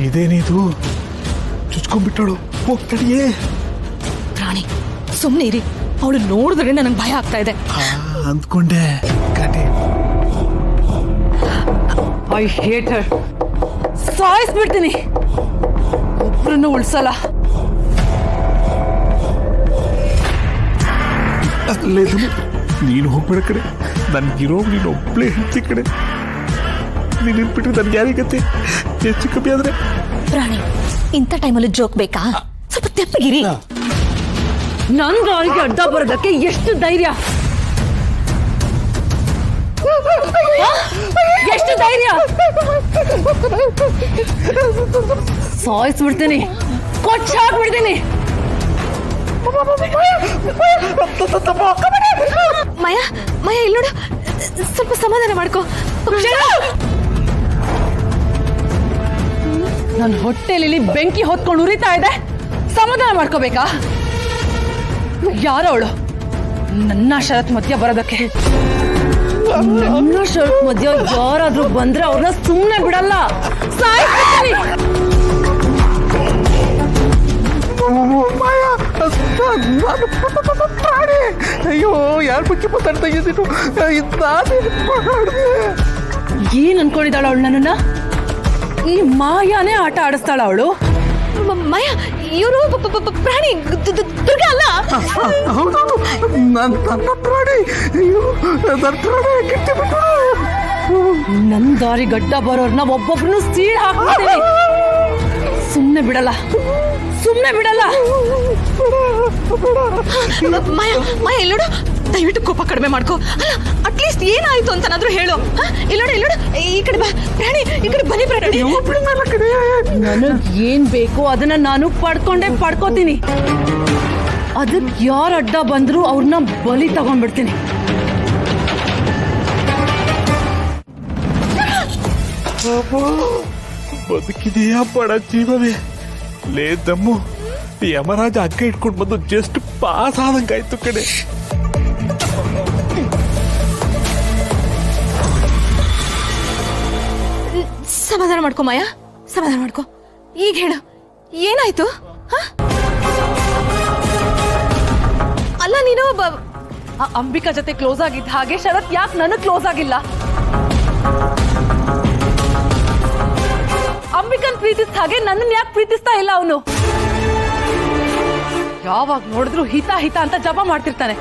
ಇದೇನಿದು ಚುಚ್ಕೊಂಡ್ಬಿಟ್ಟಳು ಹೋಗ್ತಡಿಯೇ ರಾಣಿ ಸುಮ್ಮನೆ ಇರಿ, ಅವಳು ನೋಡಿದ್ರೆ ನನಗೆ ಭಯ ಆಗ್ತಾ ಇದೆ. ಅಂದ್ಕೊಂಡೆ ಕಾಟಿ. ಐ ಹೇಟ್ ಹರ್. ಸಾಯಿಸ್ಬಿಡ್ತೀನಿ, ಒಬ್ರನ್ನು ಉಳ್ಸಲ್ಲ. ಅಲ್ಲೇ ನೀನು ಹೋಗ್ಬೇಡ ಕಡೆ, ನನ್ಗಿರೋ ನೀನು ಒಬ್ಳೇ ಹೆಂಡತಿ ಕಡೆ. ನೀನು ಬಿಟ್ಟರೆ ನನ್ಗೆ ಯಾರಿಗತ್ತೆ ಹೆಚ್ಚು ಕಮ್ಮಿ ಆದ್ರೆ. ರಾಣಿ ಇಂಥ ಟೈಮಲ್ಲಿ ಜೋಕ್ ಬೇಕಾ? ಸ್ವಲ್ಪ ತೆಪ್ಪಗಿರಿ. ನನ್ ಗಾಳಿಗೆ ಅಡ್ಡ ಬರೋದಕ್ಕೆ ಎಷ್ಟು ಧೈರ್ಯ, ಎಷ್ಟು ಧೈರ್ಯ! ಸಾಯಿಸ್ಬಿಡ್ತೀನಿ, ಕೊಚ್ಚಾಕ್ಬಿಡ್ತೀನಿ. ಮಯ ಮಯ ಇಲ್ಲಿ ನೋಡು, ಸ್ವಲ್ಪ ಸಮಾಧಾನ ಮಾಡ್ಕೋ. ನನ್ನ ಹೊಟ್ಟೆಲಿ ಬೆಂಕಿ ಹೊತ್ಕೊಂಡು ಉರಿತಾ ಇದೆ, ಸಮಾಧಾನ ಮಾಡ್ಕೋಬೇಕಾ? ಯಾರವಳು ನನ್ನ ಶರತ್ ಮಧ್ಯ ಬರೋದಕ್ಕೆ? ನನ್ನ ಶರತ್ ಮಧ್ಯ ಯಾರಾದ್ರೂ ಬಂದ್ರೆ ಅವ್ರನ್ನ ಸುಮ್ಮನೆ ಬಿಡಲ್ಲ, ಸಾಯಿಸ್ಬಿಡ್ತೀನಿ. ಅಯ್ಯೋ, ಯಾರ ಬಗ್ಗೆ ಮಾತಾಡ್ತಾ ಇದ್ದೀನು? ಏನ್ ಅನ್ಕೊಂಡಿದ್ದಾಳ ಅವಳು ನನ್ನನ್ನ? ಈ ಮಾಯಾನೇ ಆಟ ಆಡಿಸ್ತಾಳ ಅವಳು. ಮಾಯ, ಇವರು ಪ್ರಾಣಿ ದುರ್ಗ ಅಲ್ಲ. ನನ್ ದಾರಿ ಗಡ್ಡ ಬರೋರ್ನ ಒಬ್ಬೊಬ್ರನ್ನು ಸೀಳ್ ಹಾಕ್ಬಿಡ್ತೀನಿ. ಸುಮ್ನೆ ಬಿಡಲ್ಲ, ಸುಮ್ನೆ ಬಿಡಲ್ಲ. ಮಾಯ ಮಾಯ ಇಲ್ಲೋಡು, ದಯವಿಟ್ಟು ಕೋಪ ಕಡಿಮೆ ಮಾಡ್ಕೋ. ಅಲ್ಲ, ಅಟ್ಲೀಸ್ಟ್ ಏನಾಯ್ತು ಅಂತನಾದ್ರೂ ಹೇಳು. ಇಲ್ಲೋಡು ಇಲ್ಲೋಡು, ಈ ಕಡೆ ಬಾ ಪ್ರಾಣಿ, ಈ ಕಡೆ ಬನ್ನಿ ಪ್ರಾಣಿ. ನನಗ್ ಏನ್ ಬೇಕು ಅದನ್ನ ನಾನು ಪಡ್ಕೋತೀನಿ. ಅದಕ್ ಯಾರ ಅಡ್ಡ ಬಂದ್ರು ಅವ್ರನ್ನ ಬಲಿ ತಗೊಂಡ್ಬಿಡ್ತೀನಿ. ಬದುಕಿದೆಯಾ ಬಡ ಜೀವವೇ? ಲೇ ದಮ್ಮು, ಯಮರಾಜ ಅಕ್ಕ ಇಟ್ಕೊಂಡು ಬಂದು ಜಸ್ಟ್ ಪಾಸ್ ಆದಂಗಾಯ್ತು ಕಡೆ. ಸಮಾಧಾನ ಮಾಡ್ಕೊ ಮಾಯಾ, ಸಮಾಧಾನ ಮಾಡ್ಕೊ. ಈಗ ಹೇಳು, ಏನಾಯ್ತು? ಅಲ್ಲ, ನೀನು ಅಂಬಿಕಾ ಜೊತೆ ಕ್ಲೋಸ್ ಆಗಿದ್ದ ಹಾಗೆ ಶರತ್ ಯಾಕೆ ನನಗ್ ಕ್ಲೋಸ್ ಆಗಿಲ್ಲ? ಅಂಬಿಕನ್ ಪ್ರೀತಿಸ್ದ ಹಾಗೆ ನನ್ನನ್ನು ಯಾಕೆ ಪ್ರೀತಿಸ್ತಾ ಇಲ್ಲ ಅವನು? ಯಾವಾಗ ನೋಡಿದ್ರು ಹಿತ ಹಿತ ಅಂತ ಜಪ ಮಾಡ್ತಿರ್ತಾನೆ.